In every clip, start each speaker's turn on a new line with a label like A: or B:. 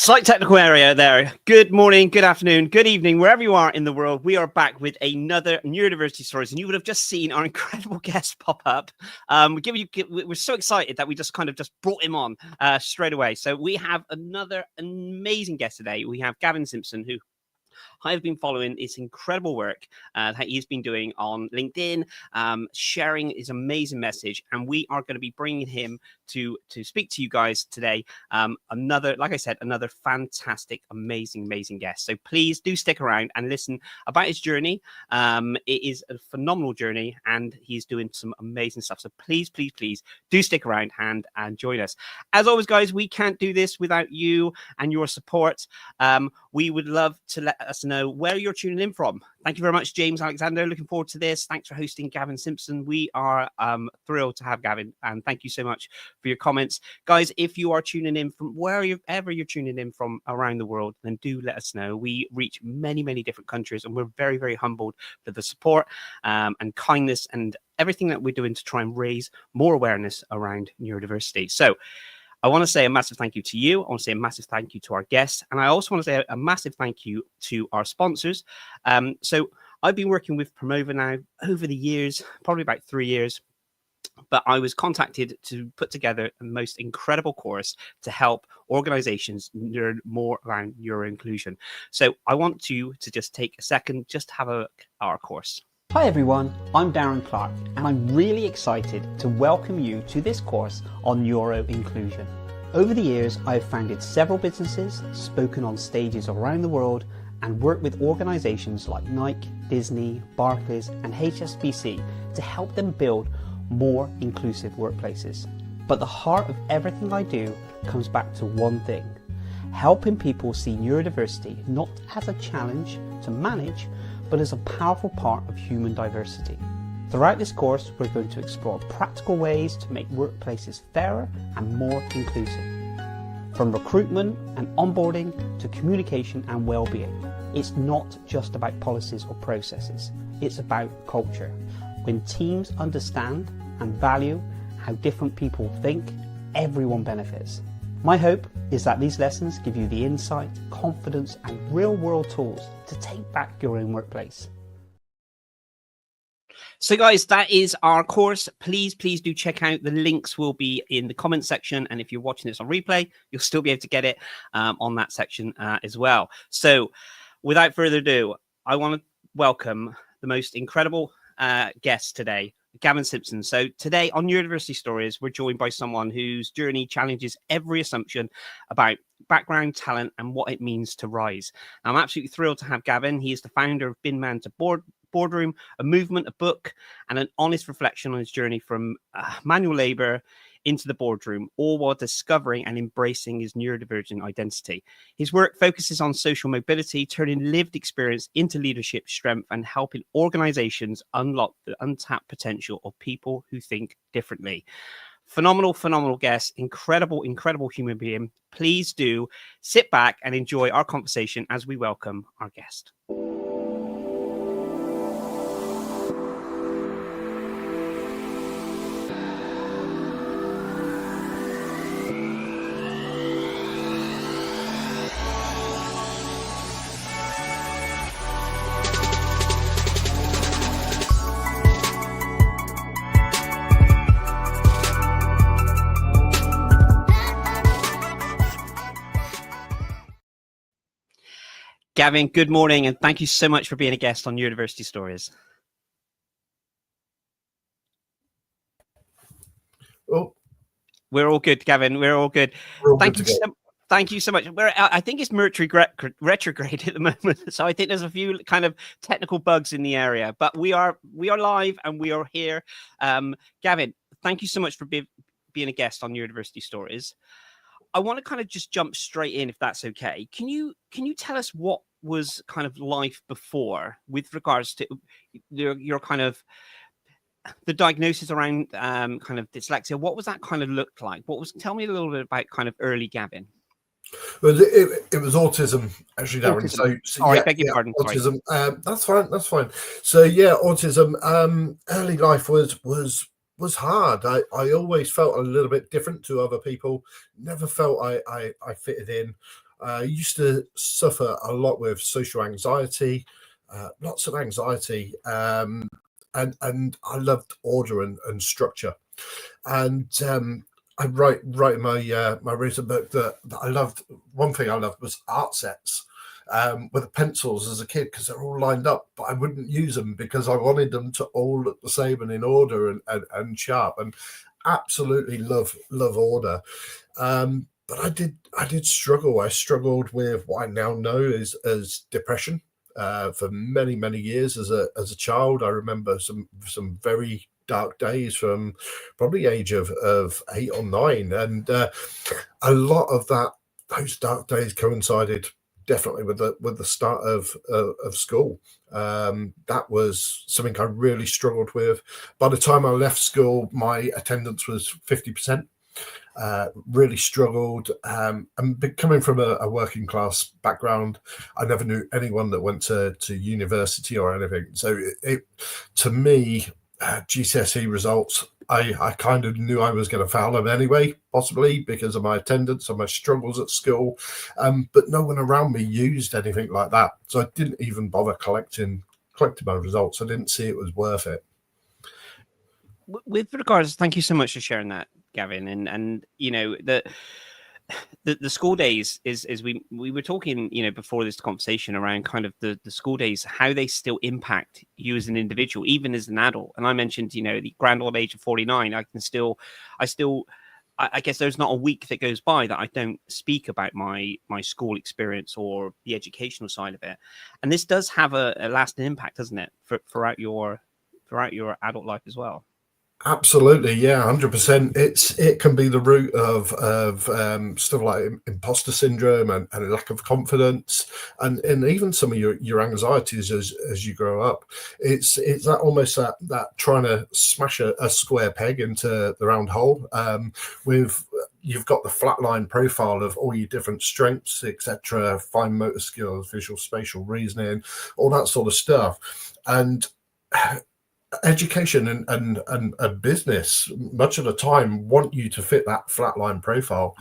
A: Slight technical area there. Good morning, good afternoon, good evening, wherever you are in the world. We are back with another Neurodiversity Stories, and you would have just seen our incredible guest pop up. We're so excited that we just brought him on straight away. So we have another amazing guest today. We have Gavin Simpson, who I have been following his incredible work that he's been doing on LinkedIn, sharing his amazing message, and we are going to be bringing him to speak to you guys today. Another fantastic, amazing guest. So please do stick around and listen about his journey. It is a phenomenal journey, and he's doing some amazing stuff. So please do stick around and join us. As always, guys, we can't do this without you and your support. We would love to let us know where you're tuning in from. Thank you very much, James Alexander. Looking forward to this. Thanks for hosting Gavin Simpson. We are thrilled to have Gavin, and thank you so much for your comments. Guys, if you are tuning in from wherever you're tuning in from around the world, then do let us know. We reach many different countries, and we're very humbled for the support and kindness and everything that we're doing to try and raise more awareness around neurodiversity. So I want to say a massive thank you to you. I want to say a massive thank you to our guests. And I also want to say a massive thank you to our sponsors. So I've been working with Promova now over the years, probably about 3 years. But I was contacted to put together the most incredible course to help organizations learn more around neuro-inclusion. So I want you to just take a second, just have a look at our course.
B: Hi everyone, I'm Darren Clark, and I'm really excited to welcome you to this course on neuro-inclusion. Over the years, I've founded several businesses, spoken on stages around the world, and worked with organizations like Nike, Disney, Barclays, and HSBC to help them build more inclusive workplaces. But the heart of everything I do comes back to one thing: helping people see neurodiversity not as a challenge to manage, but as a powerful part of human diversity. Throughout this course, we're going to explore practical ways to make workplaces fairer and more inclusive. From recruitment and onboarding to communication and well-being, it's not just about policies or processes, it's about culture. When teams understand and value how different people think, everyone benefits. My hope is that these lessons give you the insight, confidence, and real-world tools to take back your own workplace.
A: So guys, that is our course. Please do check out. The links will be in the comment section. And if you're watching this on replay, you'll still be able to get it on that section as well. So without further ado, I want to welcome the most incredible guest today, Gavin Simpson. So today on Neurodiversity Stories, we're joined by someone whose journey challenges every assumption about background, talent, and what it means to rise. I'm absolutely thrilled to have Gavin. He is the founder of Binman to Boardroom, a movement, a book, and an honest reflection on his journey from manual labor into the boardroom, all while discovering and embracing his neurodivergent identity. His work focuses on social mobility, turning lived experience into leadership strength and helping organizations unlock the untapped potential of people who think differently. Phenomenal guest, incredible human being. Please do sit back and enjoy our conversation as we welcome our guest. Gavin, good morning, and thank you so much for being a guest on Neurodiversity Stories.
C: Oh,
A: we're all good, Gavin. We're all good. Thank you so much. I think it's Mercury retrograde at the moment, so I think there's a few kind of technical bugs in the area. But we are live and we are here. Gavin, thank you so much for being a guest on Neurodiversity Stories. I want to kind of just jump straight in, if that's okay. Can you tell us what was kind of life before with regards to your kind of the diagnosis around kind of dyslexia? What was that kind of looked like? Tell me a little bit about kind of early Gavin.
C: Well, it was autism, actually, Darren.
A: Autism.
C: So
A: beg your pardon.
C: Autism. That's fine. So yeah, autism. Early life was hard. I always felt a little bit different to other people. Never felt I fitted in. I used to suffer a lot with social anxiety, lots of anxiety, and I loved order and structure. And I write in my recent book that I loved. One thing I loved was art sets with the pencils as a kid, because they're all lined up, but I wouldn't use them because I wanted them to all look the same and in order and sharp. And absolutely love order. But I did struggle. I struggled with what I now know as depression. For many years as a child, I remember some very dark days from probably age of 8 or 9, and a lot of those dark days coincided definitely with the start of school. That was something I really struggled with. By the time I left school, my attendance was 50%. Really struggled. And coming from a working class background, I never knew anyone that went to university or anything. So to me, GCSE results, I kind of knew I was going to fail them anyway, possibly because of my attendance and my struggles at school. But no one around me used anything like that. So I didn't even bother collecting my results. I didn't see it was worth it.
A: With regards, thank you so much for sharing that, Gavin. And you know, the school days is we were talking, you know, before this conversation around kind of the school days, how they still impact you as an individual, even as an adult. And I mentioned, you know, the grand old age of 49, I guess there's not a week that goes by that I don't speak about my school experience or the educational side of it. And this does have a lasting impact, doesn't it, throughout your adult life as well?
C: Absolutely, yeah, 100%. It can be the root of stuff like imposter syndrome and a lack of confidence, and even some of your anxieties as you grow up. It's that almost that trying to smash a square peg into the round hole. With You've got the flatline profile of all your different strengths, etc., fine motor skills, visual spatial reasoning, all that sort of stuff, and education and business much of the time want you to fit that flatline profile.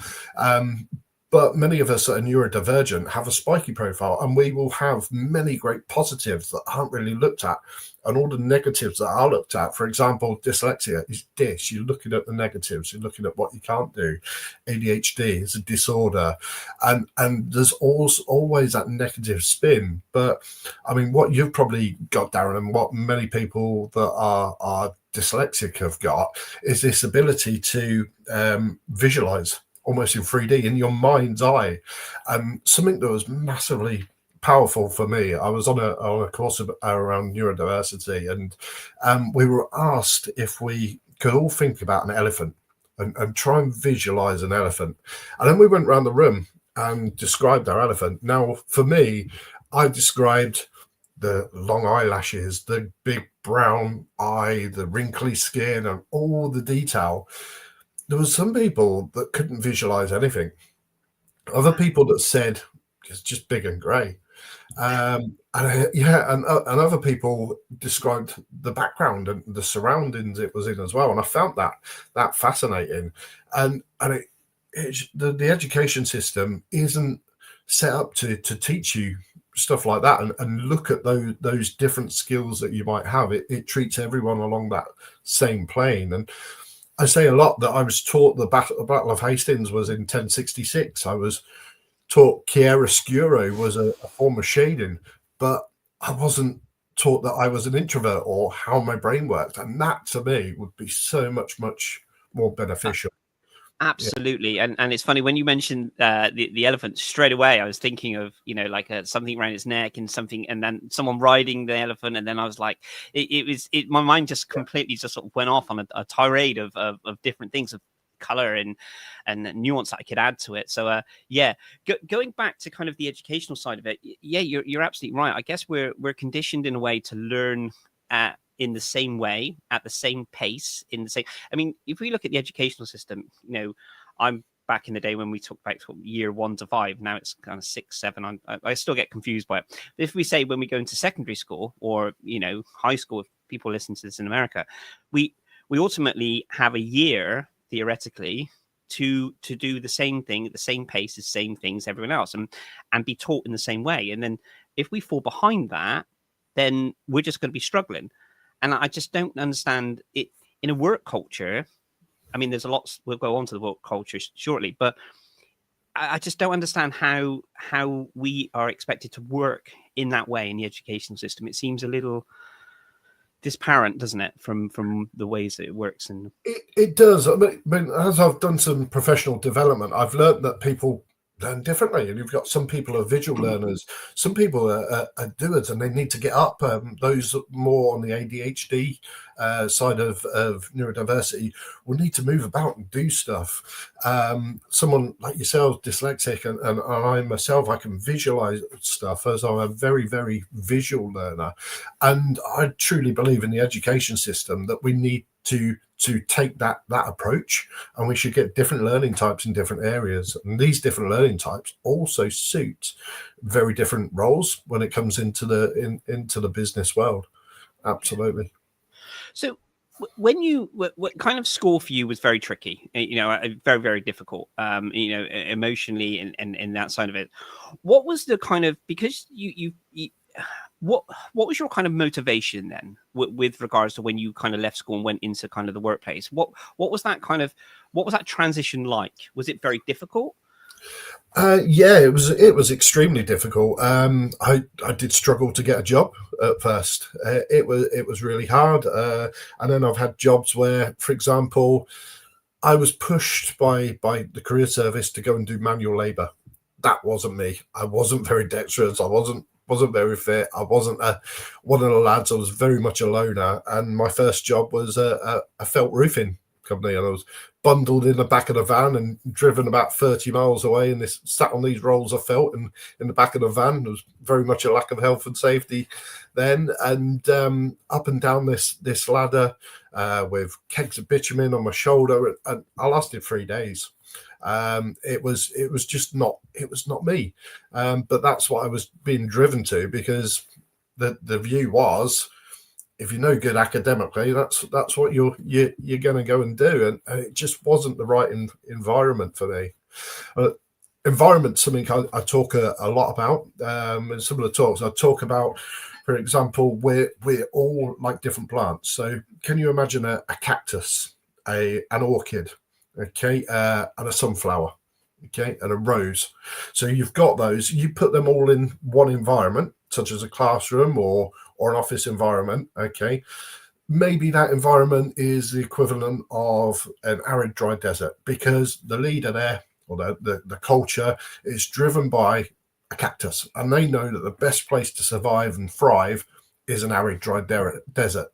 C: But many of us that are neurodivergent have a spiky profile, and we will have many great positives that aren't really looked at, and all the negatives that are looked at. For example, dyslexia is this. You're looking at the negatives. You're looking at what you can't do. ADHD is a disorder, and there's always that negative spin. But I mean, what you've probably got, Darren, and what many people that are dyslexic have got is this ability to visualize almost in 3D in your mind's eye. Something that was massively powerful for me. I was on a course around neurodiversity, and we were asked if we could all think about an elephant and try and visualize an elephant. And then we went around the room and described our elephant. Now, for me, I described the long eyelashes, the big brown eye, the wrinkly skin, and all the detail. There was some people that couldn't visualize anything. Other people that said it's just big and grey. And other people described the background and the surroundings it was in as well. And I found that fascinating. And the education system isn't set up to teach you stuff like that and look at those different skills that you might have. It treats everyone along that same plane. And I say a lot that I was taught the Battle of Hastings was in 1066. I was taught chiaroscuro was a form of shading, but I wasn't taught that I was an introvert or how my brain worked. And that to me would be so much more beneficial.
A: Absolutely. Yeah. And it's funny when you mentioned the elephant, straight away I was thinking of, you know, like something around its neck and something, and then someone riding the elephant, and then I was like, my mind just completely just sort of went off on a tirade of different things, of color and nuance that I could add to it. So going back to kind of the educational side of it, you're absolutely right. I guess we're conditioned in a way to learn in the same way, at the same pace, in the same. I mean, if we look at the educational system, you know, I'm back in the day when we talked back to year 1 to 5. Now it's kind of 6, 7. I still get confused by it. But if we say when we go into secondary school or, you know, high school, if people listen to this in America, we ultimately have a year theoretically to do the same thing at the same pace, the same things everyone else, and be taught in the same way. And then if we fall behind that, then we're just going to be struggling. And I just don't understand it in a work culture. I mean, there's a lot. We'll go on to the work culture shortly, but I just don't understand how we are expected to work in that way in the education system. It seems a little disparate, doesn't it, from the ways that it works? And
C: it does. I mean, as I've done some professional development, I've learned that people learn differently, and you've got some people are visual learners, some people are doers, and they need to get up. Those more on the ADHD side of neurodiversity will need to move about and do stuff. Someone like yourself, dyslexic, and I myself, I can visualize stuff as I'm a very, very visual learner. And I truly believe in the education system that we need to take that approach, and we should get different learning types in different areas, and these different learning types also suit very different roles when it comes into the business world. Absolutely.
A: So when what kind of school for you was very tricky, very, very difficult, emotionally and that side of it? What was the kind of, because you what was your kind of motivation then with regards to when you kind of left school and went into kind of the workplace? What was that transition like? Was it very difficult?
C: Yeah, it was extremely difficult. I did struggle to get a job at first. It was really hard. And then I've had jobs where, for example, I was pushed by the career service to go and do manual labor. That wasn't me. I wasn't very dexterous. I wasn't very fit. I wasn't one of the lads. I was very much a loner. And my first job was a felt roofing company, and I was bundled in the back of the van and driven about 30 miles away, and this sat on these rolls of felt in the back of the van. There was very much a lack of health and safety then, and up and down this ladder with kegs of bitumen on my shoulder, and I lasted 3 days. It was just not me, but that's what I was being driven to, because the view was, if you're no good academically, that's what you're going to go and do, and it just wasn't the right environment for me. Environment's something I talk a lot about. In some of the talks I talk about, for example, we're all like different plants. So can you imagine a cactus, an orchid, okay, and a sunflower, okay, and a rose? So you've got those, you put them all in one environment, such as a classroom or an office environment, okay. Maybe that environment is the equivalent of an arid dry desert, because the leader there, or the culture, is driven by a cactus, and they know that the best place to survive and thrive is an arid dry desert.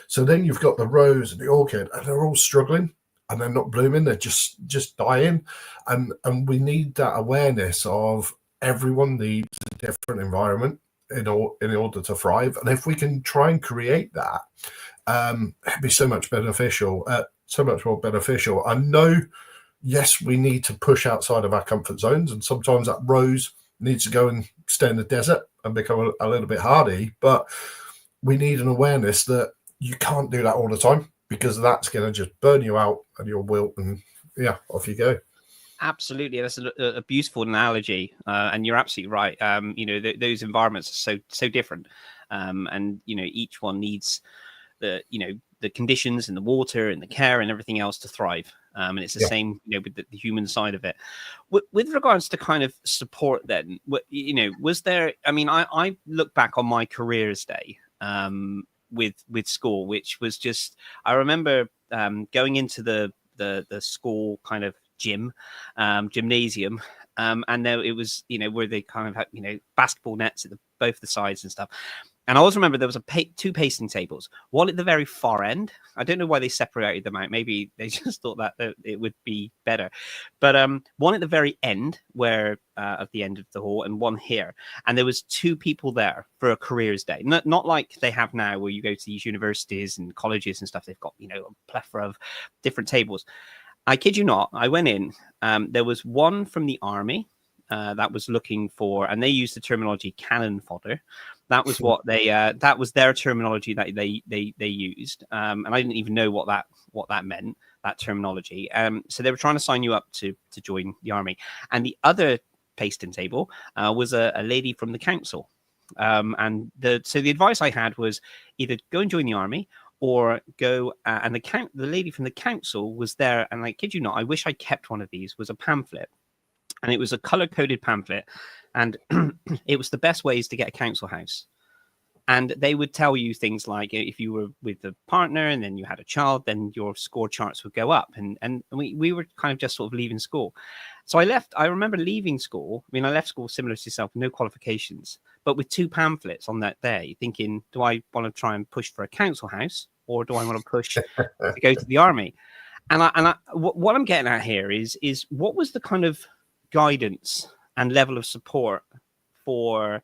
C: So then you've got the rose and the orchid, and they're all struggling, and they're not blooming, they're just dying. And we need that awareness of everyone needs a different environment in order to thrive. And if we can try and create that, it'd be so much beneficial, so much more beneficial. I know, yes, we need to push outside of our comfort zones, and sometimes that rose needs to go and stay in the desert and become a little bit hardy, but we need an awareness that you can't do that all the time, because that's going to just burn you out and you'll wilt, and yeah, off you go.
A: Absolutely, that's a beautiful analogy, and you're absolutely right. Those environments are so different, and each one needs the conditions and the water and the care and everything else to thrive. And it's the same, with the human side of it. With regards to kind of support, then, was there? I mean, I look back on my careers day with school, which was just, I remember going into the school kind of gymnasium, and there it was, where they kind of had, basketball nets at both the sides and stuff. And I always remember there was two pacing tables, one at the very far end. I don't know why they separated them out. Maybe they just thought that it would be better. But one at the very end, where at the end of the hall, and one here. And there was two people there for a careers day. Not like they have now, where you go to these universities and colleges and stuff. They've got, a plethora of different tables. I kid you not, I went in. There was one from the army that was looking for, and they used the terminology cannon fodder. That was what that was their terminology that they used, and I didn't even know what that meant, that terminology. So they were trying to sign you up to join the army, and the other pasting table was a lady from the council, and so the advice I had was either go and join the army or go. And the lady from the council was there, and I kid you not, I wish I kept one of these. Was a pamphlet, and it was a color-coded pamphlet, and it was the best ways to get a council house. And they would tell you things like if you were with a partner and then you had a child, then your score charts would go up. And we were kind of just sort of leaving school. So I remember leaving school. I mean, I left school similar to yourself, no qualifications, but with 2 pamphlets on that day, thinking, do I want to try and push for a council house, or do I want to push to go to the army? And what I'm getting at here is what was the kind of guidance and level of support for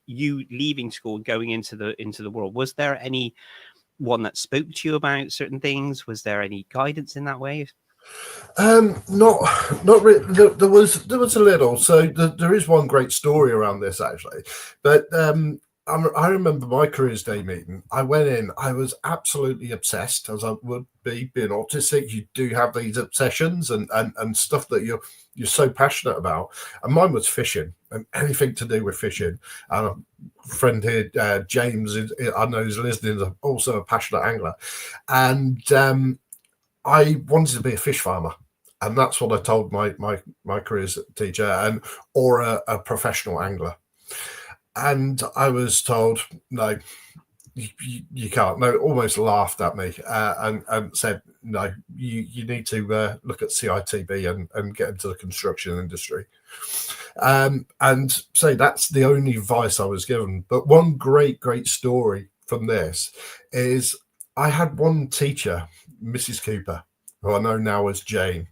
A: you leaving school and going into the world? Was there any one that spoke to you about certain things? Was there any guidance in that way?
C: Not really. There was a little. So there is one great story around this actually, but I remember my careers day meeting. I went in. I was absolutely obsessed, as I would be being autistic. You do have these obsessions and stuff that you're so passionate about. And mine was fishing and anything to do with fishing. And a friend here, James, I know is listening, is also a passionate angler. And I wanted to be a fish farmer. And that's what I told my careers teacher or a professional angler. And I was told, no, you can't. No, almost laughed at me and said, no, you need to look at CITB and get into the construction industry. And so that's the only advice I was given. But one great story from this is I had one teacher, Mrs. Cooper, who I know now as Jane.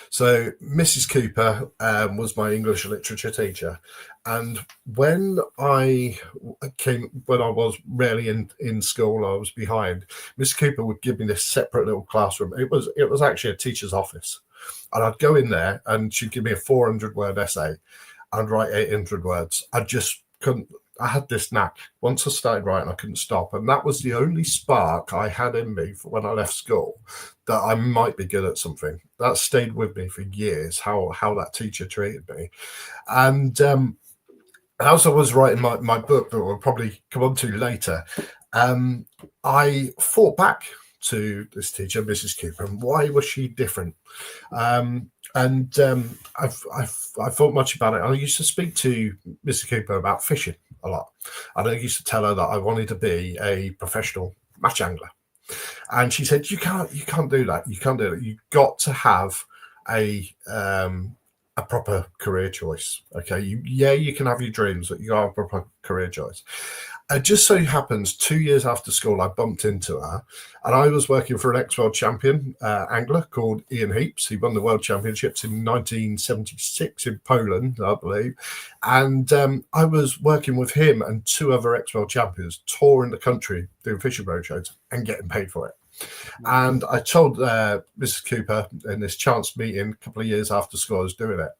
C: So Mrs. Cooper was my English literature teacher, and when I was really in school, I was behind. Mrs. Cooper would give me this separate little classroom. It was actually a teacher's office, and I'd go in there, and she'd give me a 400-word essay, and write 800 words. I just couldn't. I had this knack. Once I started writing, I couldn't stop. And that was the only spark I had in me for when I left school that I might be good at something. That stayed with me for years, how that teacher treated me. And as I was writing my book that we'll probably come on to later, I thought back to this teacher, Mrs. Cooper, and why was she different? I've thought much about it. I used to speak to Mrs. Cooper about fishing a lot. And I used to tell her that I wanted to be a professional match angler. And she said, you can't do that. You can't do it. You've got to have a proper career choice. Okay. You can have your dreams, but you got to have a proper career choice. It just so happens 2 years after school, I bumped into her, and I was working for an ex-world champion angler called Ian Heaps. He won the world championships in 1976 in Poland, I believe. And I was working with him and 2 other ex-world champions, touring the country, doing fishing road shows and getting paid for it. And I told Mrs. Cooper in this chance meeting a couple of years after school I was doing it.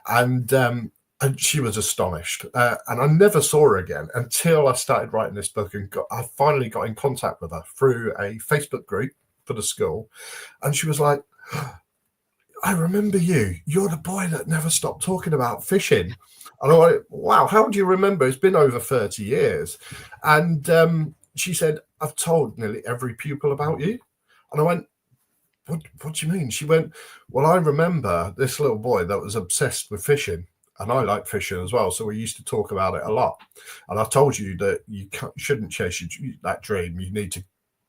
C: And she was astonished. And I never saw her again until I started writing this book, and I finally got in contact with her through a Facebook group for the school. And she was like, I remember you. You're the boy that never stopped talking about fishing. And I went, wow, how do you remember? It's been over 30 years. And she said, I've told nearly every pupil about you. And I went, what do you mean? She went, well, I remember this little boy that was obsessed with fishing. And I like fishing as well, so we used to talk about it a lot. And I told you that you shouldn't chase that dream. You need to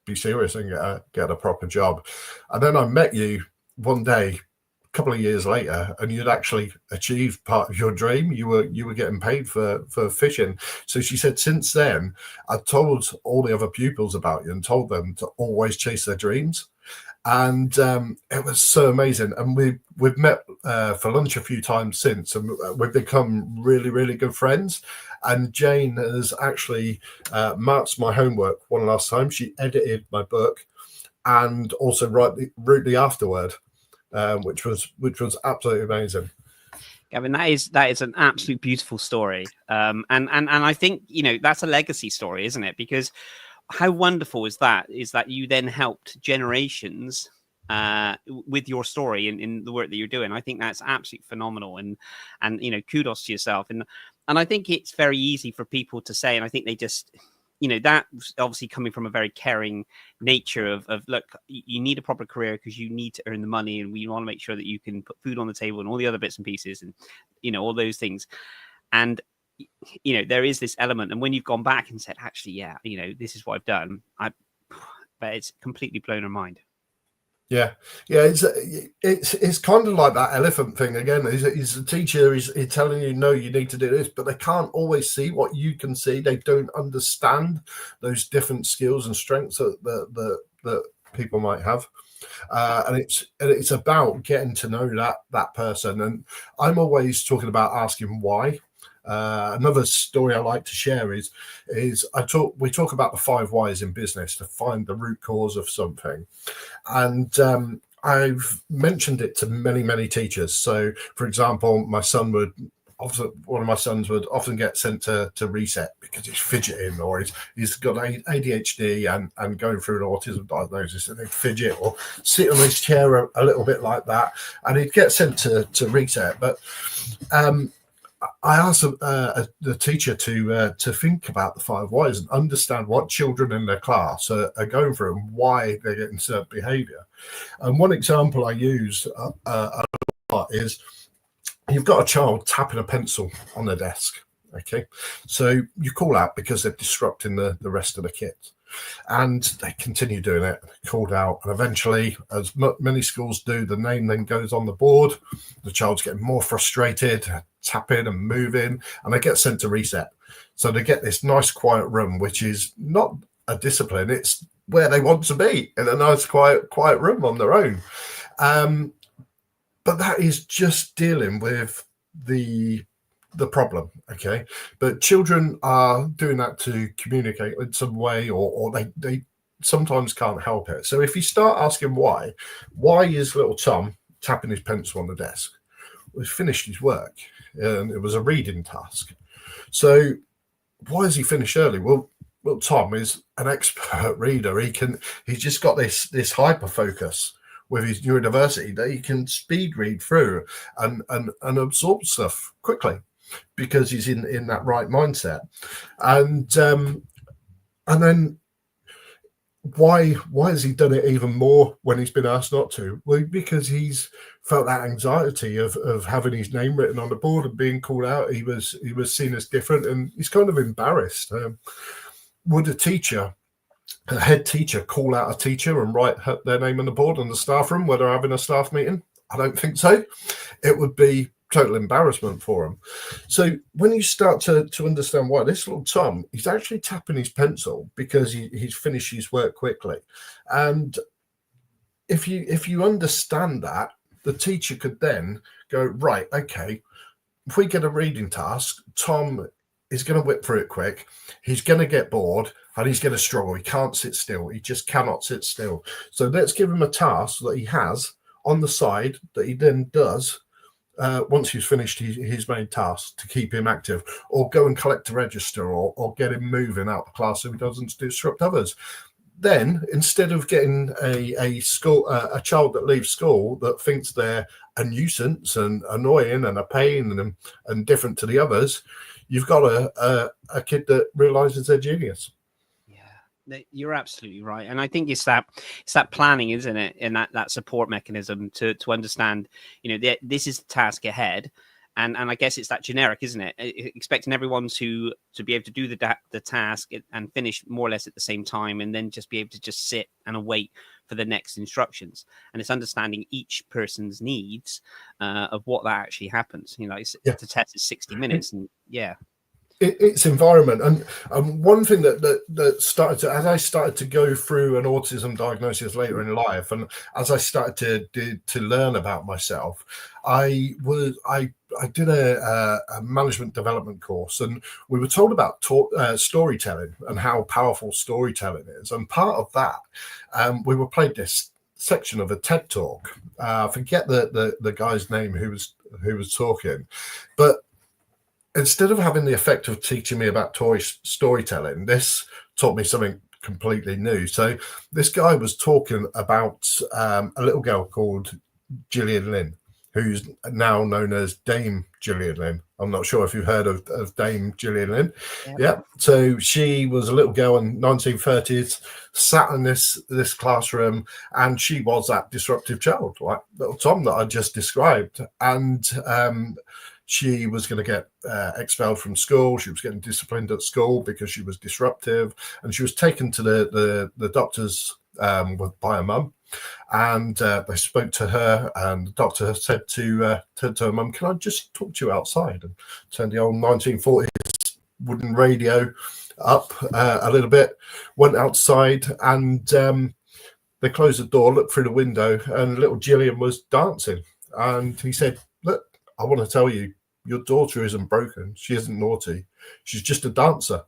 C: be serious and get a proper job. And then I met you one day, a couple of years later, and you'd actually achieved part of your dream. You were getting paid for fishing. So she said, since then, I've told all the other pupils about you and told them to always chase their dreams. And it was so amazing. And we've met for lunch a few times since, and we've become really, really good friends. And Jane has actually marked my homework one last time. She edited my book and also wrote the afterword, which was absolutely amazing.
A: Gavin, that is an absolute beautiful story. And I think, you know, that's a legacy story, isn't it? Because how wonderful is that? Is that you then helped generations with your story in the work that you're doing. I think that's absolutely phenomenal, and you know, kudos to yourself. And I think it's very easy for people to say, and I think they just, you know, that obviously coming from a very caring nature of look, you need a proper career because you need to earn the money, and we want to make sure that you can put food on the table and all the other bits and pieces, and you know, all those things. And you know, there is this element, and when you've gone back and said, actually, yeah, you know, this is what I've done, but it's completely blown our mind.
C: Yeah, it's kind of like that elephant thing again. Is the teacher is telling you, no, you need to do this, but they can't always see what you can see. They don't understand those different skills and strengths that people might have, and it's about getting to know that person. And I'm always talking about asking why. Another story I like to share is we talk about the 5 whys in business to find the root cause of something, and I've mentioned it to many teachers. So, for example, one of my sons would often get sent to reset because he's fidgeting, or he's got ADHD and going through an autism diagnosis, and he'd fidget or sit on his chair a little bit like that, and he'd get sent to reset. But I asked the teacher to think about the 5 whys and understand what children in their class are going through and why they're getting certain behaviour. And one example I use a lot is you've got a child tapping a pencil on the desk. Okay, so you call out because they're disrupting the rest of the kids. And they continue doing it, called out, and eventually, as many schools do, the name then goes on the board. The child's getting more frustrated, tapping and moving, and they get sent to reset. So they get this nice quiet room, which is not a discipline, it's where they want to be, in a nice quiet room on their own. But that is just dealing with the problem, okay? But children are doing that to communicate in some way, or they sometimes can't help it. So if you start asking why is little Tom tapping his pencil on the desk? Well, he's finished his work, and it was a reading task. So why has he finished early? Well, Tom is an expert reader. He's just got this hyper focus with his neurodiversity that he can speed read through and absorb stuff quickly, because he's in that right mindset. And then why has he done it even more when he's been asked not to? Well, because he's felt that anxiety of having his name written on the board and being called out. He was seen as different, and he's kind of embarrassed. Would a head teacher call out a teacher and write their name on the board in the staff room where they're having a staff meeting? I don't think so. It would be total embarrassment for him. So when you start to understand why, this little Tom, he's actually tapping his pencil because he's finished his work quickly. And if you understand that, the teacher could then go, right, okay, if we get a reading task, Tom is going to whip through it quick. He's going to get bored and he's going to struggle. He can't sit still. He just cannot sit still. So let's give him a task that he has on the side that he then does once he's finished his main task, to keep him active, or go and collect a register, or get him moving out the class so he doesn't disrupt others. Then, instead of getting a child that leaves school that thinks they're a nuisance and annoying and a pain and different to the others, you've got a kid that realizes they're genius.
A: You're absolutely right, and I think it's that planning, isn't it, and that support mechanism to understand, you know, this is the task ahead, and I guess it's that generic, isn't it? Expecting everyone to be able to do the task and finish more or less at the same time, and then just be able to just sit and await for the next instructions. And it's understanding each person's needs of what that actually happens. You know, the test is 60 minutes, and
C: It's environment. And one thing that started to, as I started to go through an autism diagnosis later in life, and as I started to learn about myself, I did a management development course, and we were told about storytelling and how powerful storytelling is. And part of that, we were played this section of a TED talk. I forget the guy's name who was talking, but instead of having the effect of teaching me about toy storytelling, this taught me something completely new. So this guy was talking about a little girl called Gillian Lynn, who's now known as Dame Gillian Lynn. I'm not sure if you've heard of Dame Gillian Lynn. Yeah. So she was a little girl in 1930s, sat in this classroom, and she was that disruptive child, like little Tom that I just described. And she was going to get expelled from school. She was getting disciplined at school because she was disruptive, and she was taken to the doctors by her mum. And they spoke to her, and the doctor said to her mum, "Can I just talk to you outside?" And turned the old 1940s wooden radio up a little bit, went outside, and they closed the door, looked through the window, and little Gillian was dancing. And he said, "Look, I want to tell you, your daughter isn't broken. She isn't naughty. She's just a dancer."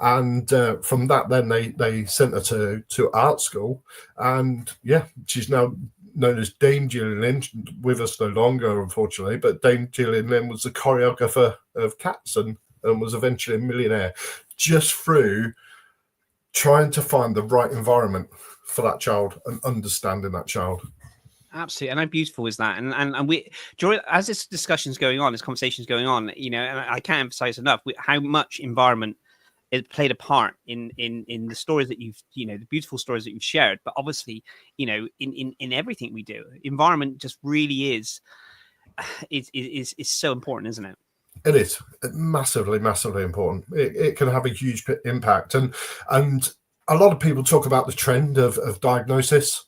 C: And from that, then they sent her to art school, and yeah, she's now known as Dame Gillian Lynn, with us no longer, unfortunately. But Dame Gillian Lynn was the choreographer of Cats, and was eventually a millionaire just through trying to find the right environment for that child and understanding that child.
A: Absolutely, and how beautiful is that? And we, during, as this discussion's going on, this conversation's going on, you know, and I can't emphasize enough how much environment it played a part in the stories that you've, you know, the beautiful stories that you've shared. But obviously, you know, in everything we do, environment just really is so important, isn't it?
C: It is massively important. It can have a huge impact, and a lot of people talk about the trend of diagnosis.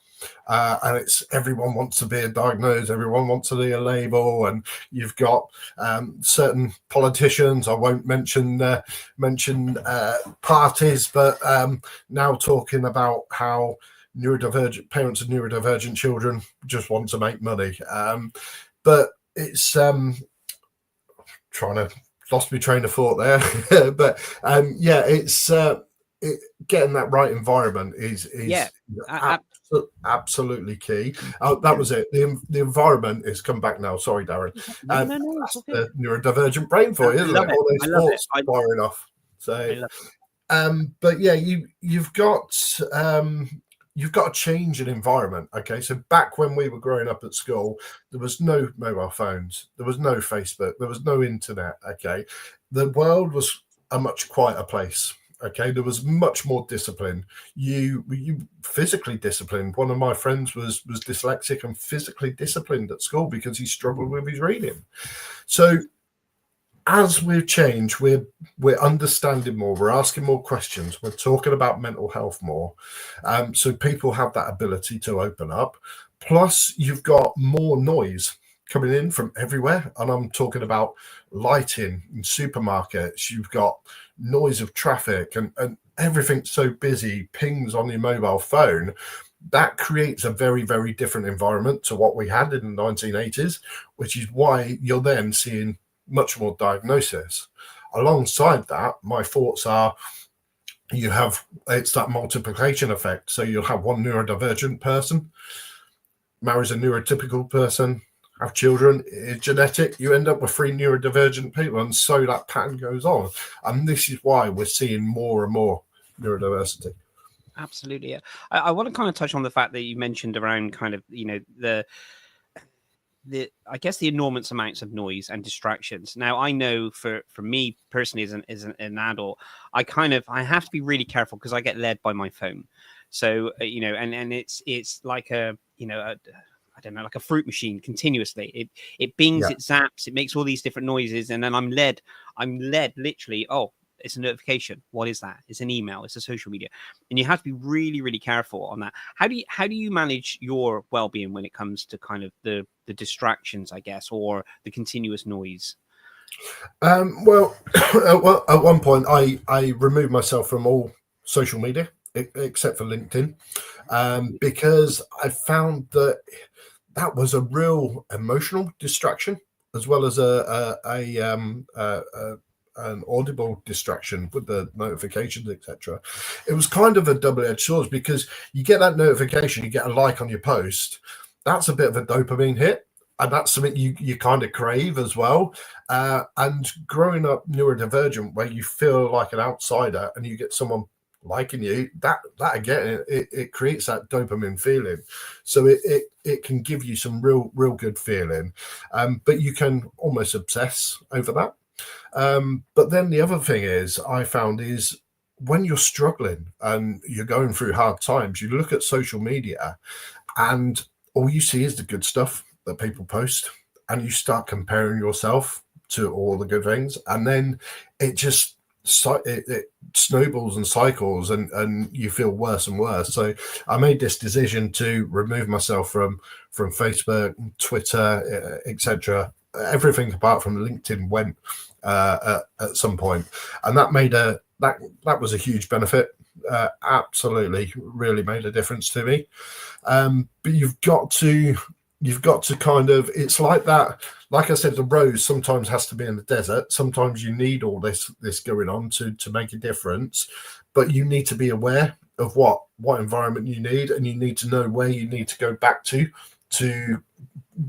C: And it's everyone wants to be a diagnosed, everyone wants to be a label, and you've got certain politicians. I won't mention parties, but now talking about how neurodivergent parents of neurodivergent children just want to make money. But it's trying to lost my train of thought there. But yeah, it's getting that right environment is absolutely key. That was it. The environment is come back now. Sorry, Darren.
A: No,
C: that's the neurodivergent brain for you, isn't it? All those sports firing off. So, but yeah, you've got to change an environment. Okay, so back when we were growing up at school, there was no mobile phones, there was no Facebook, there was no internet. Okay, the world was a much quieter place. Okay, there was much more discipline. You physically disciplined. One of my friends was dyslexic and physically disciplined at school because he struggled with his reading. So as we've changed, we're understanding more, we're asking more questions, we're talking about mental health more. So people have that ability to open up. Plus, you've got more noise coming in from everywhere. And I'm talking about lighting in supermarkets. You've got noise of traffic and everything's so busy, pings on your mobile phone. That creates a very, very different environment to what we had in the 1980s, which is why you're then seeing much more diagnosis. Alongside that, my thoughts are it's that multiplication effect. So you'll have one neurodivergent person, marries a neurotypical person, have children, it's genetic, you end up with 3 neurodivergent people, and so that pattern goes on. And this is why we're seeing more and more neurodiversity.
A: Absolutely. Yeah. I want to kind of touch on the fact that you mentioned around kind of, you know, the I guess the enormous amounts of noise and distractions. Now, I know for me personally as an adult, I have to be really careful because I get led by my phone. So, you know, and it's like a, you know, I don't know, like a fruit machine continuously. It bings, it zaps, it makes all these different noises. And then I'm led literally, oh, it's a notification. What is that? It's an email. It's a social media. And you have to be really, really careful on that. How do you manage your well-being when it comes to kind of the distractions, I guess, or the continuous noise?
C: Well, at one point, I removed myself from all social media except for LinkedIn, because I found that was a real emotional distraction as well as a an audible distraction with the notifications, etc. It was kind of a double-edged sword, because you get that notification, you get a like on your post. That's a bit of a dopamine hit, and that's something you kind of crave as well. And growing up neurodivergent, where you feel like an outsider and you get someone liking you, that again, it creates that dopamine feeling. So it can give you some real good feeling, but you can almost obsess over that. But then the other thing is, I found, is when you're struggling and you're going through hard times, you look at social media and all you see is the good stuff that people post, and you start comparing yourself to all the good things, and then it snowballs and cycles, and you feel worse and worse. So I made this decision to remove myself from Facebook, Twitter, etc. Everything apart from LinkedIn went at some point, and that made that was a huge benefit. Absolutely, really made a difference to me. But you've got to kind of, it's like that. Like I said, the rose sometimes has to be in the desert. Sometimes you need all this going on to make a difference, but you need to be aware of what environment you need, and you need to know where you need to go back to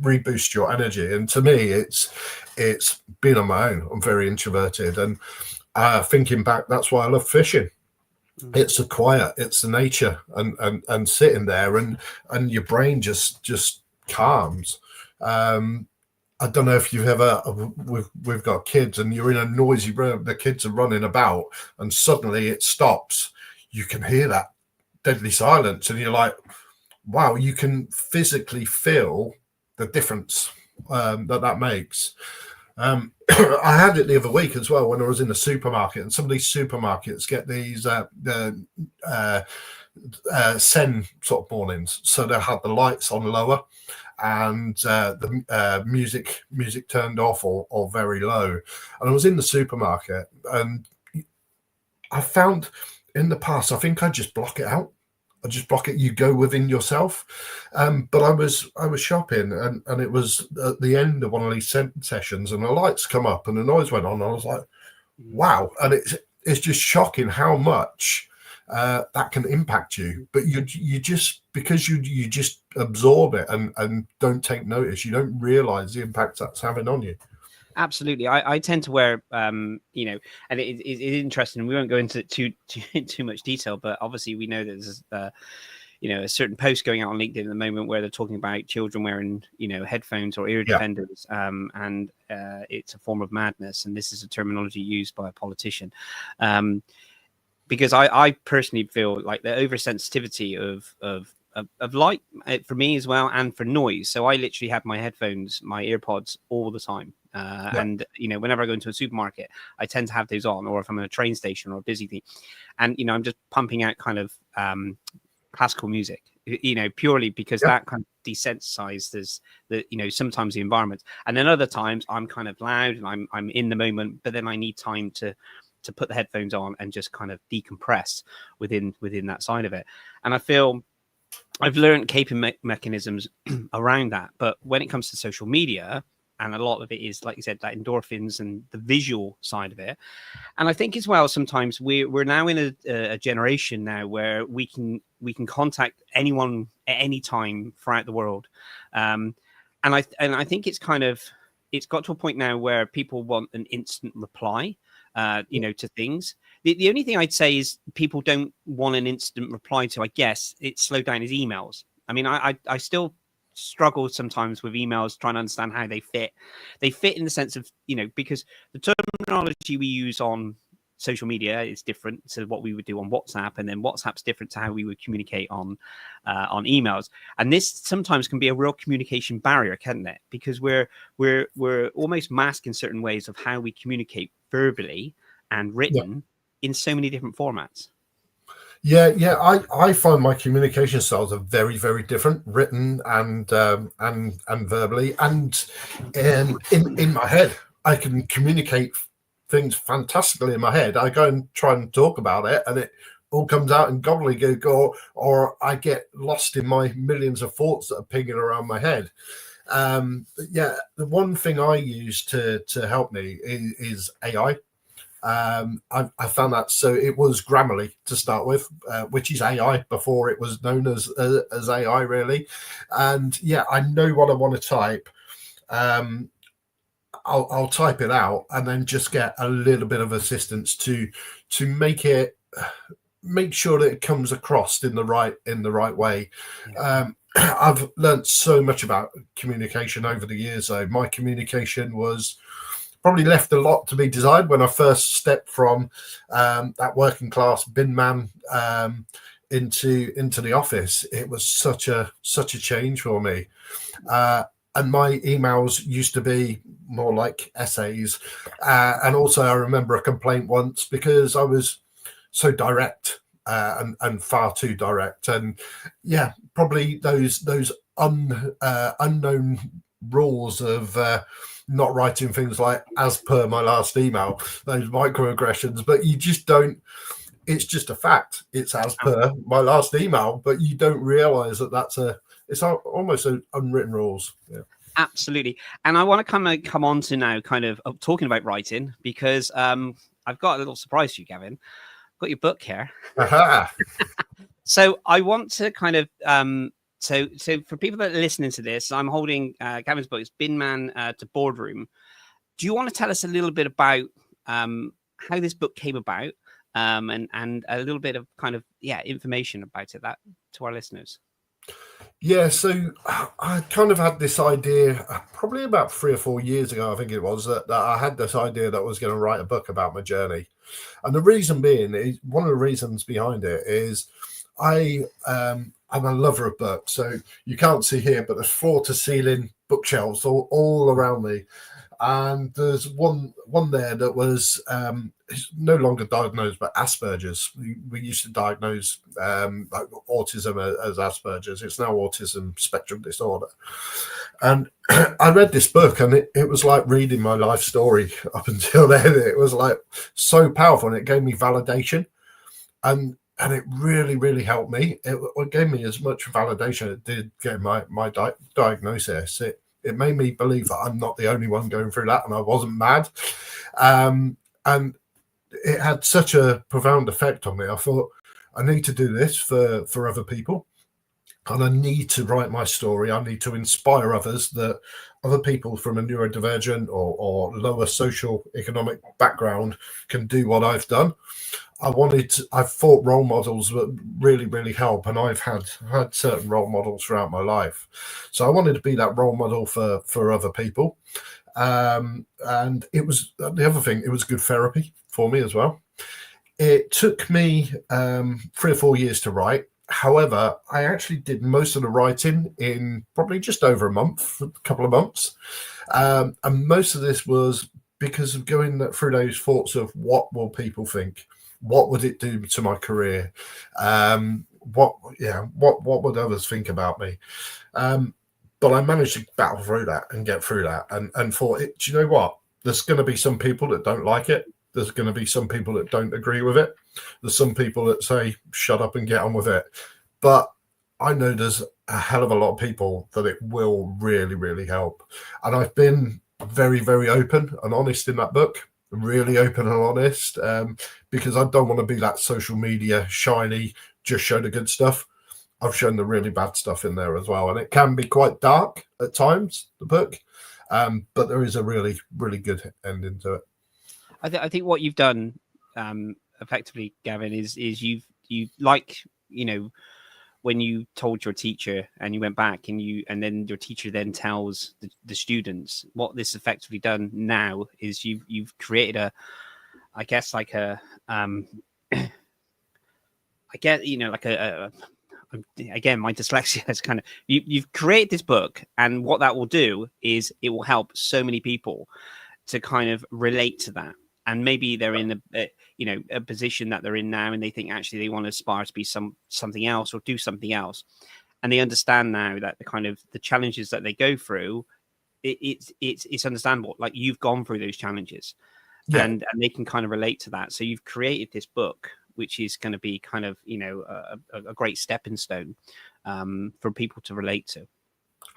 C: reboost your energy. And to me, it's been on my own. I'm very introverted, and thinking back, that's why I love fishing. It's the quiet, it's the nature, and sitting there, and your brain just calms. I don't know if you've ever, we've got kids, and you're in a noisy room, the kids are running about, and suddenly it stops. You can hear that deadly silence, and you're like, wow, you can physically feel the difference that makes. I had it the other week as well when I was in the supermarket, and some of these supermarkets get these Sen sort of mornings, so they'll have the lights on lower, and the music turned off or very low. And I was in the supermarket, and I found in the past, I think I just block it out. I just block it. You go within yourself. But I was shopping, and it was at the end of one of these sessions, and the lights come up and the noise went on. And I was like, wow. And it's just shocking how much that can impact you. But you just, because you just absorb it and don't take notice, you don't realize the impact that's having on you.
A: Absolutely. I tend to wear, and it is interesting. We won't go into too much detail, but obviously we know that there's, a certain post going out on LinkedIn at the moment where they're talking about children wearing, headphones or ear defenders, and it's a form of madness. And this is a terminology used by a politician, because I personally feel like the oversensitivity of light for me as well, and for noise. So I literally have my headphones, my earpods all the time. And whenever I go into a supermarket, I tend to have those on, or if I'm in a train station or a busy thing, and I'm just pumping out kind of classical music, purely because that kind of desensitizes sometimes the environment, and then other times I'm kind of loud and I'm in the moment, but then I need time to put the headphones on and just kind of decompress within that side of it. And I feel I've learned coping mechanisms around that. But when it comes to social media, and a lot of it is, like you said, that endorphins and the visual side of it. And I think as well, sometimes we're now in a generation now where we can contact anyone at any time throughout the world. And I think it's got to a point now where people want an instant reply, to things. The only thing I'd say is people don't want an instant reply to, I guess, it's slowed down his emails. I mean, I still struggle sometimes with emails, trying to understand how they fit. They fit in the sense of, because the terminology we use on social media is different to what we would do on WhatsApp, and then WhatsApp's different to how we would communicate on emails. And this sometimes can be a real communication barrier, can't it? Because we're almost masked in certain ways of how we communicate verbally and written in so many different formats.
C: Yeah. I find my communication styles are very, very different, written and verbally, and in my head. I can communicate things fantastically in my head. I go and try and talk about it, and it all comes out in gobbledygook, or I get lost in my millions of thoughts that are pinging around my head. The one thing I use to help me is AI. I found that. So it was Grammarly to start with, which is AI before it was known as AI really. And yeah, I know what I want to type. I'll type it out and then just get a little bit of assistance to make sure that it comes across in the right way. I've learned so much about communication over the years, though. My communication was probably left a lot to be desired when I first stepped from that working class Binman into the office. It was such a change for me. And my emails used to be more like essays. And also I remember a complaint once because I was so direct and far too direct. And yeah, probably those unknown rules of not writing things like as per my last email, those microaggressions, but you just don't. It's just a fact. It's as per my last email, but you don't realize that it's almost unwritten rules. Yeah.
A: Absolutely. And I want to come on to now kind of talking about writing, because I've got a little surprise for you, Gavin. I've got your book here.
C: Aha.
A: So I want to kind of so for people that are listening to this, I'm holding Gavin's book. It's Binman to Boardroom. Do you want to tell us a little bit about how this book came about, and a little bit of kind of information about it that to our listeners?
C: Yeah, so I kind of had this idea probably about 3 or 4 years ago, I think it was, that I had this idea that I was going to write a book about my journey. And the reason being is, one of the reasons behind it is I'm a lover of books. So you can't see here, but there's floor to ceiling bookshelves all around me. And there's one there that was no longer diagnosed, but Asperger's. We used to diagnose like autism as Asperger's. It's now autism spectrum disorder. And I read this book, and it was like reading my life story up until then. It was like so powerful, and it gave me validation, and it really, really helped me. It gave me as much validation as it did get my diagnosis. It made me believe that I'm not the only one going through that, and I wasn't mad. And it had such a profound effect on me. I thought, I need to do this for other people, and I need to write my story. I need to inspire others, that other people from a neurodivergent or lower social economic background can do what I've done. I've thought role models that really, really help, and I've had certain role models throughout my life. So I wanted to be that role model for other people. And it was the other thing, it was good therapy for me as well. It took me 3 or 4 years to write. However, I actually did most of the writing in probably just over a couple of months. And most of this was because of going through those thoughts of, what will people think? What would it do to my career? What would others think about me? But I managed to battle through that and get through that, and thought, do you know what? There's going to be some people that don't like it. There's going to be some people that don't agree with it. There's some people that say, shut up and get on with it. But I know there's a hell of a lot of people that it will really, really help. And I've been very, very open and honest in that book. Really open and honest, because I don't want to be that social media shiny, just show the good stuff. I've shown the really bad stuff in there as well, and it can be quite dark at times, the book, but there is a really, really good ending to it.
A: I think what you've done effectively, Gavin, is you've like, when you told your teacher and you went back and then your teacher then tells the students, what this effectively done now is you've created I guess like a again, my dyslexia is kind of, you've created this book, and what that will do is it will help so many people to kind of relate to that. And maybe they're in a position that they're in now, and they think actually they want to aspire to be something else or do something else, and they understand now that the challenges that they go through, it's understandable. Like, you've gone through those challenges, and they can kind of relate to that. So you've created this book, which is going to be kind of a great stepping stone for people to relate to.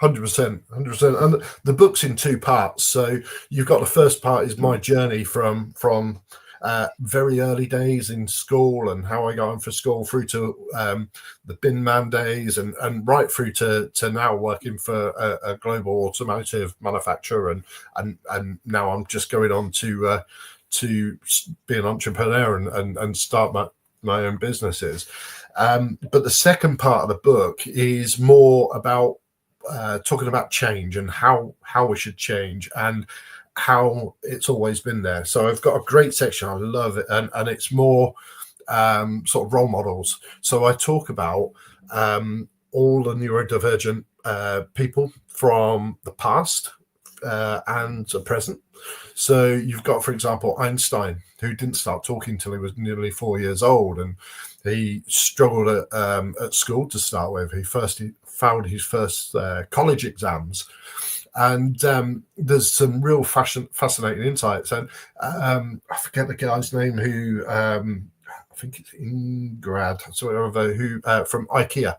C: 100%. And the book's in 2 parts. So you've got the first part is my journey from very early days in school and how I got on for school through to the Binman days and right through to now working for a global automotive manufacturer and now I'm just going on to be an entrepreneur and start my own businesses. But the second part of the book is more about talking about change and how we should change and how it's always been there. So I've got a great section. I love it. And it's more sort of role models. So I talk about all the neurodivergent people from the past and the present. So you've got, for example, Einstein, who didn't start talking till he was nearly 4 years old, and he struggled at school to start with. He failed his first college exams, and there's some real fascinating insights. And I forget the guy's name who I think it's Ingrad, who from IKEA.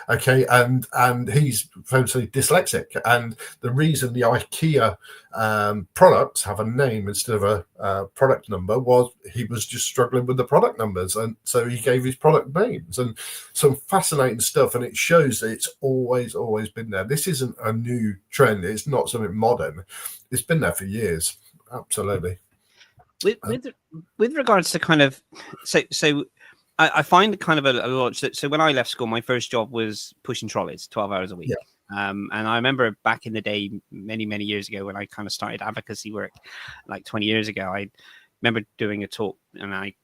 C: Okay, and he's famously dyslexic, and the reason the IKEA products have a name instead of a product number was he was just struggling with the product numbers, and so he gave his product names and some fascinating stuff. And it shows that it's always been there. This isn't a new trend. It's not something modern. It's been there for years. Absolutely.
A: With regards to kind of so. I find kind of a lot. So when I left school, my first job was pushing trolleys 12 hours a week. Yeah. And I remember back in the day, many years ago, when I kind of started advocacy work, like 20 years ago, I remember doing a talk and I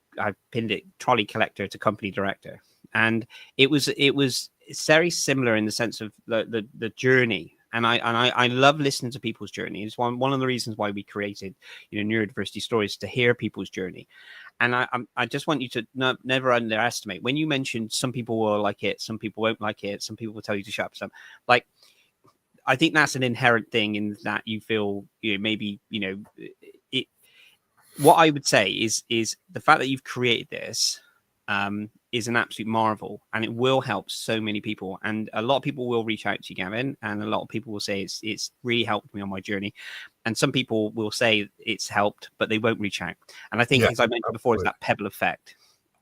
A: pinned it trolley collector to company director. And it was very similar in the sense of the journey. And I love listening to people's journey. It's one of the reasons why we created, Neurodiversity Stories, to hear people's journey. And I just want you to never underestimate. When you mentioned some people will like it, some people won't like it, some people will tell you to shut up. Some like, I think that's an inherent thing in that you feel, maybe, it. What I would say is the fact that you've created this is an absolute marvel, and it will help so many people. And a lot of people will reach out to you, Gavin, and a lot of people will say it's really helped me on my journey. And some people will say it's helped, but they won't reach out. And I think, as I mentioned before, it's that pebble effect.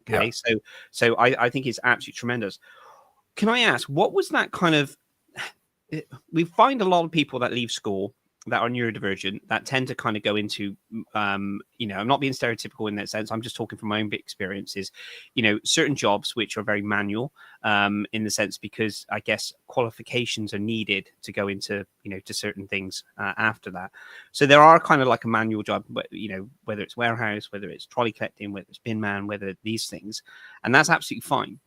A: Okay, yeah. So I think it's absolutely tremendous. Can I ask, what was that kind of? We find a lot of people that leave school that are neurodivergent that tend to kind of go into, I'm not being stereotypical in that sense. I'm just talking from my own experiences, certain jobs which are very manual in the sense because I guess qualifications are needed to go into, to certain things after that. So there are kind of like a manual job, whether it's warehouse, whether it's trolley collecting, whether it's binman, whether these things, and that's absolutely fine.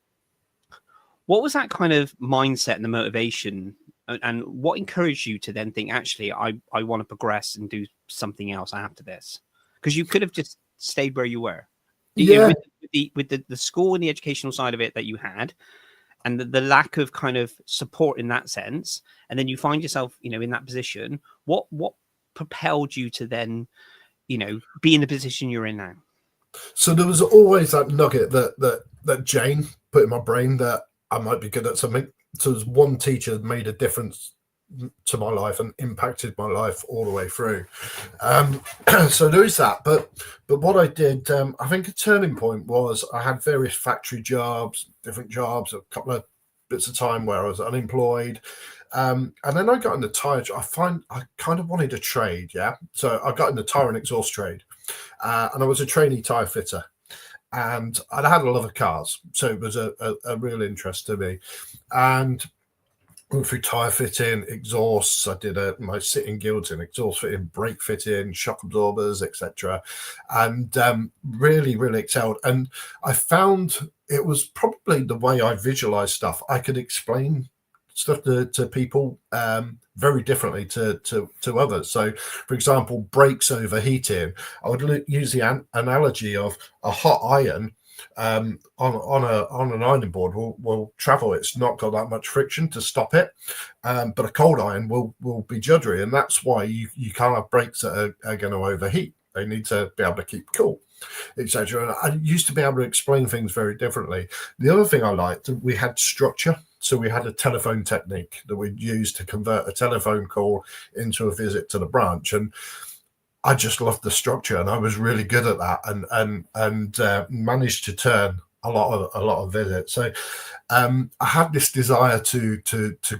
A: What was that kind of mindset and the motivation? And what encouraged you to then think, actually, I want to progress and do something else after this? Because you could have just stayed where you were.
C: Yeah.
A: With the school and the educational side of it that you had, and the lack of kind of support in that sense, and then you find yourself, in that position. What propelled you to then, be in the position you're in now?
C: So there was always that nugget that Jane put in my brain that I might be good at something. So there's one teacher that made a difference to my life and impacted my life all the way through. So there is that. But what I did, I think a turning point was I had various factory jobs, different jobs, a couple of bits of time where I was unemployed. And then I got in the tire. I kind of wanted a trade. Yeah. So I got in the tire and exhaust trade. And I was a trainee tire fitter. And I had a love of cars, so it was a real interest to me. And went through tyre fitting, exhausts. I did my sitting guilds in exhaust fitting, brake fitting, shock absorbers, etc. And really excelled. And I found it was probably the way I visualized stuff. I could explain stuff to people very differently to others. So, for example, brakes overheating, I would use the analogy of a hot iron on an ironing board will travel. It's not got that much friction to stop it, but a cold iron will be juddery, and that's why you can't have brakes that are going to overheat. They need to be able to keep cool, etc. And I used to be able to explain things very differently. The other thing I liked, we had structure. So we had a telephone technique that we'd use to convert a telephone call into a visit to the branch. And I just loved the structure, and I was really good at that, and managed to turn a lot of visits. So I had this desire to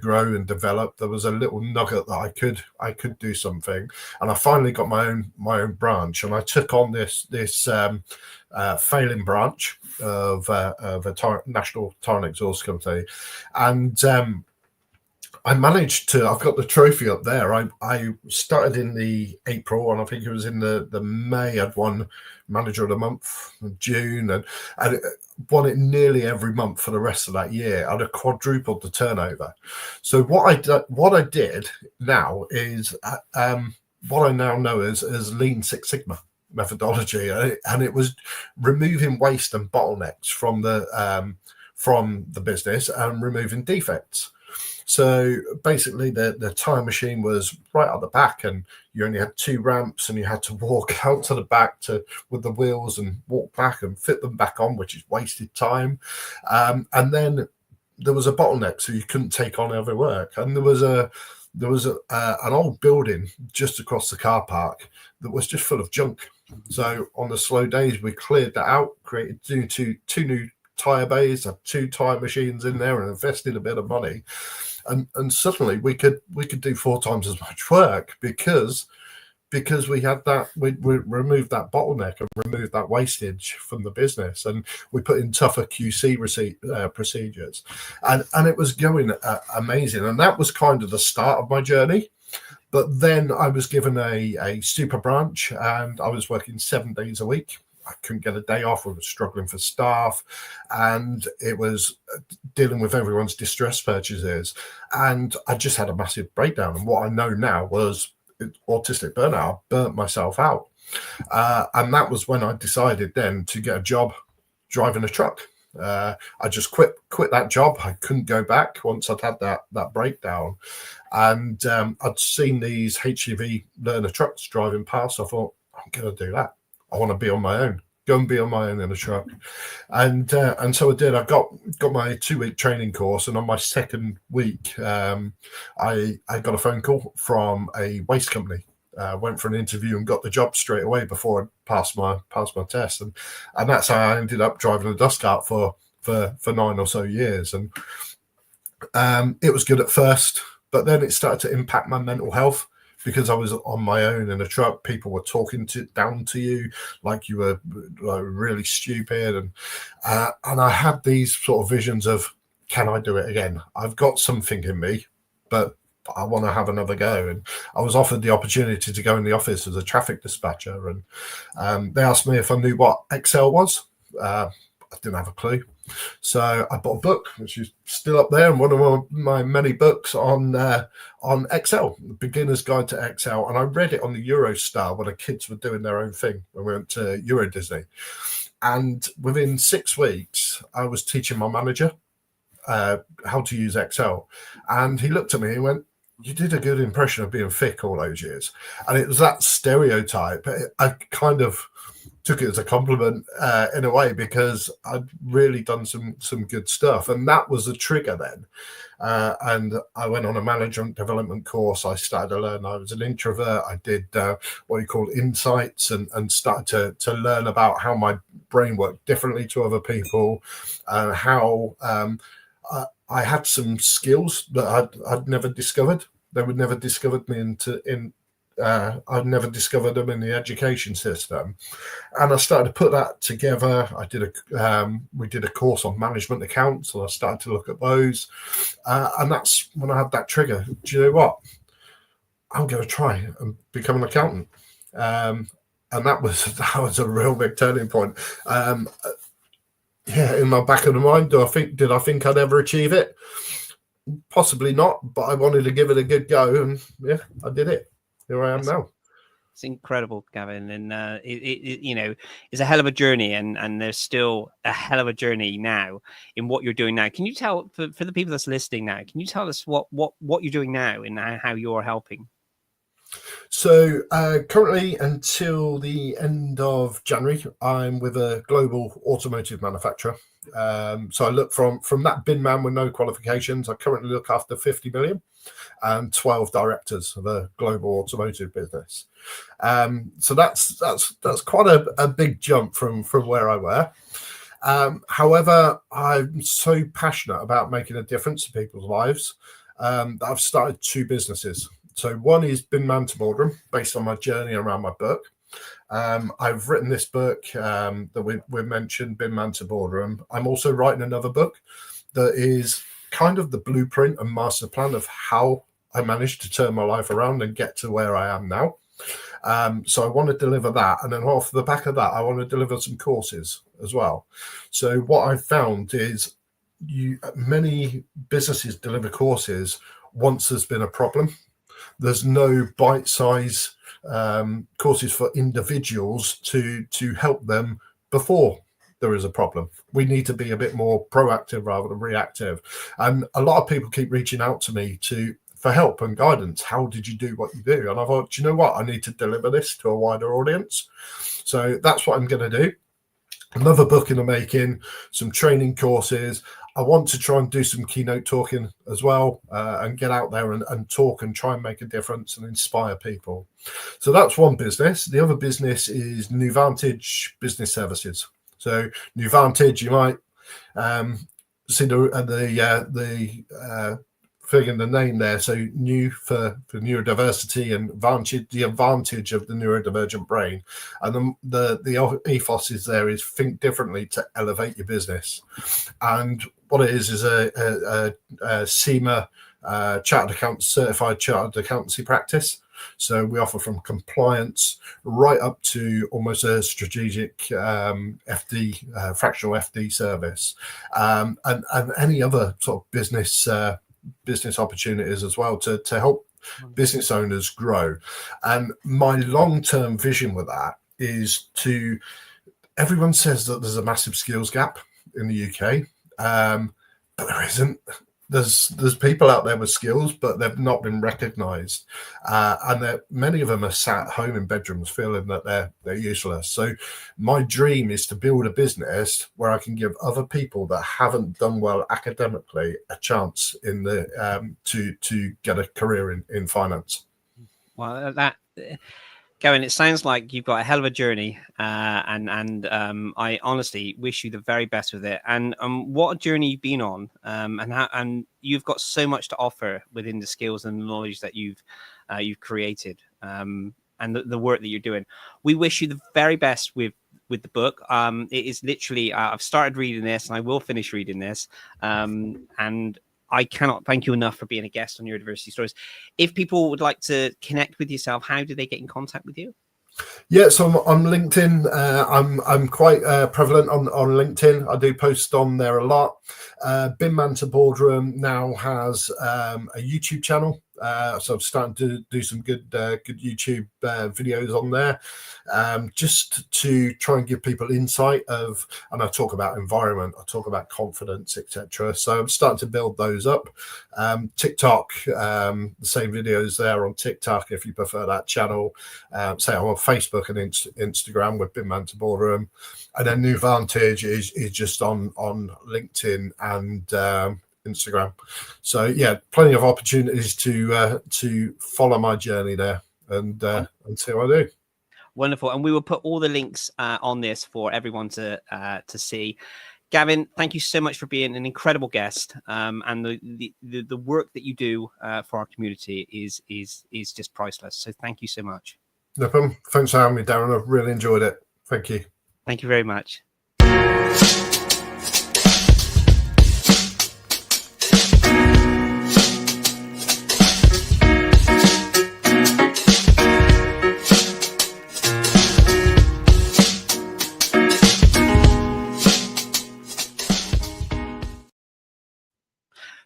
C: grow and develop. There was a little nugget that I could do something, and I finally got my own branch, and I took on this failing branch of a national tire and exhaust company, and I managed to. I've got the trophy up there. I started in the April, and I think it was in the May. I'd won Manager of the Month, June, and won it nearly every month for the rest of that year. I'd have quadrupled the turnover. So what I did now is what I now know as Lean Six Sigma methodology, and it was removing waste and bottlenecks from the business and removing defects. So basically the tire machine was right at the back, and you only had 2 ramps, and you had to walk out to the back with the wheels and walk back and fit them back on, which is wasted time. And then there was a bottleneck, so you couldn't take on other work. And there was an old building just across the car park that was just full of junk. So on the slow days, we cleared that out, created two new tire bays, had 2 tire machines in there, and invested a bit of money. And suddenly we could do 4 times as much work because we had that, we removed that bottleneck and removed that wastage from the business, and we put in tougher QC procedures, and it was going amazing. And that was kind of the start of my journey. But then I was given a super branch, and I was working 7 days a week. I couldn't get a day off. We were struggling for staff, and it was dealing with everyone's distress purchases. And I just had a massive breakdown. And what I know now was autistic burnout. I burnt myself out. And that was when I decided then to get a job driving a truck. I just quit that job. I couldn't go back once I'd had that breakdown. And I'd seen these HGV learner trucks driving past. I thought, I'm going to do that. I want to be on my own, go and be on my own in a truck. And so I did. I got my 2-week training course, and on my second week, I got a phone call from a waste company. Went for an interview and got the job straight away before I passed my test. And that's how I ended up driving a dust cart for 9 or so years. And it was good at first, but then it started to impact my mental health. Because I was on my own in a truck, people were talking down to you like you were really stupid, and I had these sort of visions of, can I do it again? I've got something in me, but I want to have another go. And I was offered the opportunity to go in the office as a traffic dispatcher, and they asked me if I knew what Excel was. I didn't have a clue. So I bought a book, which is still up there, and one of my many books on Excel, the Beginner's Guide to Excel. And I read it on the Eurostar when the kids were doing their own thing when we went to Euro Disney. And within 6 weeks, I was teaching my manager how to use Excel. And he looked at me and went, "You did a good impression of being thick all those years." And it was that stereotype. I kind of took it as a compliment in a way, because I'd really done some good stuff. And that was the trigger then. And I went on a management development course. I started to learn. I was an introvert. I did what you call insights, and started to learn about how my brain worked differently to other people, and how I had some skills that I'd never discovered. They would never discovered me I'd never discovered them in the education system. And I started to put that together. We did a course on management accounts, and I started to look at those. And that's when I had that trigger. Do you know what? I'm going to try and become an accountant. And that was a real big turning point. In my back of the mind, did I think I'd ever achieve it? Possibly not, but I wanted to give it a good go, and yeah, I did it. Here I am now.
A: It's incredible, Gavin, and it's a hell of a journey, and there's still a hell of a journey now in what you're doing now. Can you tell for the people that's listening now? Can you tell us what you're doing now and how you're helping?
C: So currently, until the end of January, I'm with a global automotive manufacturer. So I look from that Binman with no qualifications. I currently look after 50 million and 12 directors of a global automotive business. So that's quite a big jump from where I were. However, I'm so passionate about making a difference to people's lives that I've started 2 businesses. So one is Binman to Boardroom, based on my journey around my book. I've written this book that we mentioned, Binman to Boardroom. I'm also writing another book that is kind of the blueprint and master plan of how I managed to turn my life around and get to where I am now. So I want to deliver that. And then off the back of that, I want to deliver some courses as well. So what I've found is many businesses deliver courses once there's been a problem. There's no bite-size courses for individuals to help them before there is a problem. We need to be a bit more proactive rather than reactive. And a lot of people keep reaching out to me for help and guidance. How did you do what you do? And I thought, do you know what? I need to deliver this to a wider audience. So that's what I'm going to do. Another book in the making, some training courses. I want to try and do some keynote talking as well, and get out there and talk and try and make a difference and inspire people. So that's one business. The other business is New Vantage Business Services. So New Vantage, you might see the thing in the name there. So new for neurodiversity and the advantage of the neurodivergent brain. And the ethos is there is think differently to elevate your business. And what it is a CIMA certified chartered accountancy practice. So we offer from compliance right up to almost a strategic FD, fractional FD service, and any other sort of business opportunities as well to help business owners grow. And my long-term vision with that is everyone says that there's a massive skills gap in the UK, but there isn't. There's people out there with skills, but they've not been recognised, and many of them are sat at home in bedrooms feeling that they're useless. So my dream is to build a business where I can give other people that haven't done well academically a chance in to get a career in finance.
A: Well, Gavin, it sounds like you've got a hell of a journey, and I honestly wish you the very best with it. And what a journey you've been on, and you've got so much to offer within the skills and the knowledge that you've created, and the work that you're doing. We wish you the very best with the book. It is literally I've started reading this, and I will finish reading this, and I cannot thank you enough for being a guest on Neurodiversity Stories. If people would like to connect with yourself, how do they get in contact with you?
C: Yeah, so I'm on LinkedIn. I'm quite prevalent on LinkedIn. I do post on there a lot. Binman to Boardroom now has a YouTube channel. So I'm starting to do some good YouTube videos on there, just to try and give people insight and I talk about environment, I talk about confidence, etc. So I'm starting to build those up. TikTok, the same videos there on TikTok if you prefer that channel. Say I'm on Facebook and Instagram with Binman to Boardroom, and then New Vantage is just on LinkedIn and Instagram. So yeah, plenty of opportunities to follow my journey there and see what I do.
A: Wonderful, and we will put all the links on this for everyone to see. Gavin, thank you so much for being an incredible guest, and the work that you do for our community is just priceless. So thank you so much.
C: No problem. Thanks for having me, Darren. I've really enjoyed it. Thank you.
A: Thank you very much.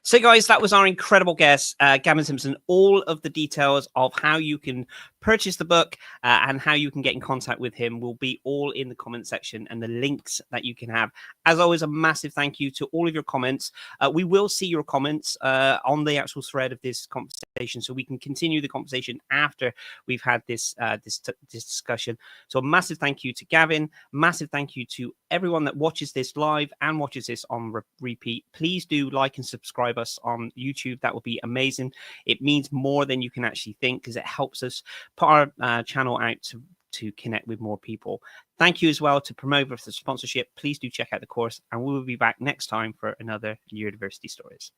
A: So guys, that was our incredible guest, Gavin Simpson. All of the details of how you can purchase the book, and how you can get in contact with him will be all in the comment section, and the links that you can have. As always, a massive thank you to all of your comments. We will see your comments on the actual thread of this conversation, so we can continue the conversation after we've had this discussion. So a massive thank you to Gavin, massive thank you to everyone that watches this live and watches this on repeat. Please do like and subscribe us on YouTube. That would be amazing. It means more than you can actually think, because it helps us put our channel out to connect with more people. Thank you as well to Promova for the sponsorship. Please do check out the course, and we will be back next time for another Neurodiversity Stories.